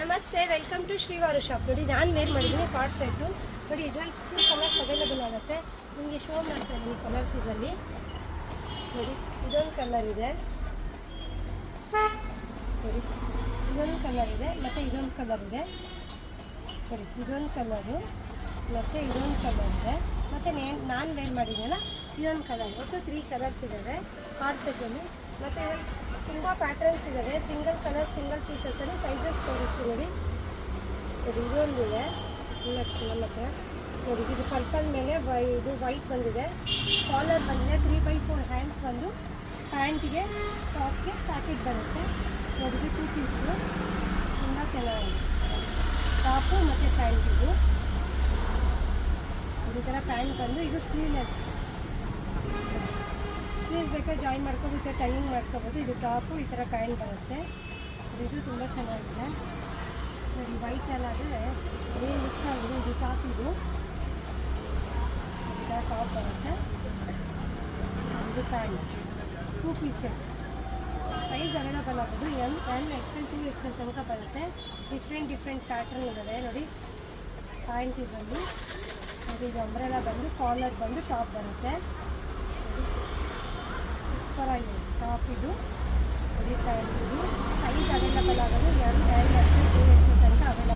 ನಮಸ್ತೆ, welcome to Srivaru shop. ನೋಡಿ, ನಾನು ವೇರ್ ಮಾಡಿದ್ದೀನಿ ಕಾರ್ಡ್ ಸೆಟ್ಟು. ನೋಡಿ, ಇದರಲ್ಲಿ 2 ಕಲರ್ಸ್ ಅವೈಲೇಬಲ್ ಆಗುತ್ತೆ. ನಿಮಗೆ ಶೋ ಮಾಡ್ತಾ ಇದ್ದೀನಿ ಕಲರ್ಸ್. ಇದರಲ್ಲಿ ನೋಡಿ, ಇದೊಂದು ಕಲರ್ ಇದೆ, ನೋಡಿ ಇದೊಂದು ಕಲರ್ ಇದೆ, ಮತ್ತು ಇದೊಂದು ಕಲರ್ ಇದೆ. ನೋಡಿ, ಇದೊಂದು ಕಲರು ಮತ್ತು ಇದೊಂದು ಕಲರ್ ಇದೆ, ಮತ್ತು ನಾನು ವೇರ್ ಮಾಡಿದ್ದೀನಲ್ಲ ಇದೊಂದು ಕಲರ್. ಒಟ್ಟು 3 ಕಲರ್ಸ್ ಇದ್ದಾವೆ ಕಾರ್ಡ್ ಸೆಟ್ಟಲ್ಲಿ. ಮತ್ತು ಇದರಲ್ಲಿ ತುಂಬ ಪ್ಯಾಟ್ರನ್ಸ್ ಇದ್ದಾವೆ. ಸಿಂಗಲ್ ಕಲರ್ ಸಿಂಗಲ್ ಪೀಸಸಲ್ಲಿ ಸೈಜಸ್ ತೋರಿಸ್ತೀನಿ. ನೋಡಿ, ಇದೊಂದಿದೆ ನಮ್ಮ ಹತ್ರ. ನೋಡಿ, ಇದು ಪರ್ಪಲ್ ಮೇಲೆ ಇದು ವೈಟ್ ಬಂದಿದೆ. ಕಾಲರ್ ಬಂದಿದೆ. 3/4 ಹ್ಯಾಂಡ್ಸ್ ಬಂದು ಪ್ಯಾಂಟಿಗೆ ಟಾಪ್ಗೆ ಪ್ಯಾಕೆಟ್ ಬರುತ್ತೆ. ನೋಡಿ, ಇದು 2 ಪೀಸು ತುಂಬ ಚೆನ್ನಾಗಿದೆ. ಟಾಪು ಮತ್ತು ಪ್ಯಾಂಟಿದು ಈ ಥರ ಪ್ಯಾಂಟ್ ಬಂದು ಇದು ಸ್ಲೀವ್ಲೆಸ್. ಸ್ಲೀವ್ಸ್ ಬೇಕಾದ್ರೆ ಜಾಯಿನ್ ಮಾಡ್ಕೊಂಡು ಈ ಥರ ಟೈನಿಂಗ್ ಮಾಡ್ಕೋಬೋದು. ಇದು ಟಾಪು, ಈ ಥರ ಪ್ಯಾಂಟ್ ಬರುತ್ತೆ. ಇದು ತುಂಬ ಚೆನ್ನಾಗಿದೆ. ನೋಡಿ, ವೈಟಲ್ಲಾದರೆ ಏನು ಇಷ್ಟ ಆಗಿದೆ. ಇದು ಟಾಪ್, ಇದು ಈ ಥರ ಟಾಪ್ ಬರುತ್ತೆ. ಇದು pant 2 piece set. Size available ಆಗೋದು M, L, XL, 2XL ತನಕ ಬರುತ್ತೆ. ಡಿಫ್ರೆಂಟ್ ಪ್ಯಾಟ್ರನ್ ಇದ್ದಾವೆ. ನೋಡಿ, ಪ್ಯಾಂಟ್ ಬಂದು ನೋಡಿ, ಇದು ಅಂಬ್ರೆಲಾ ಬಂದು ಕಾಲರ್ ಬಂದು ಟಾಪ್ ಬರುತ್ತೆ. ಸೂಪರಾಗಿದೆ ಟಾಪ್ ಇದು. ನೋಡಿ, ಪ್ಯಾಂಟ್ ಇದು ಸೈಜ್ ಅವೈಲೇಬಲ್ ಆಗೋದು M, L, XL, 2XL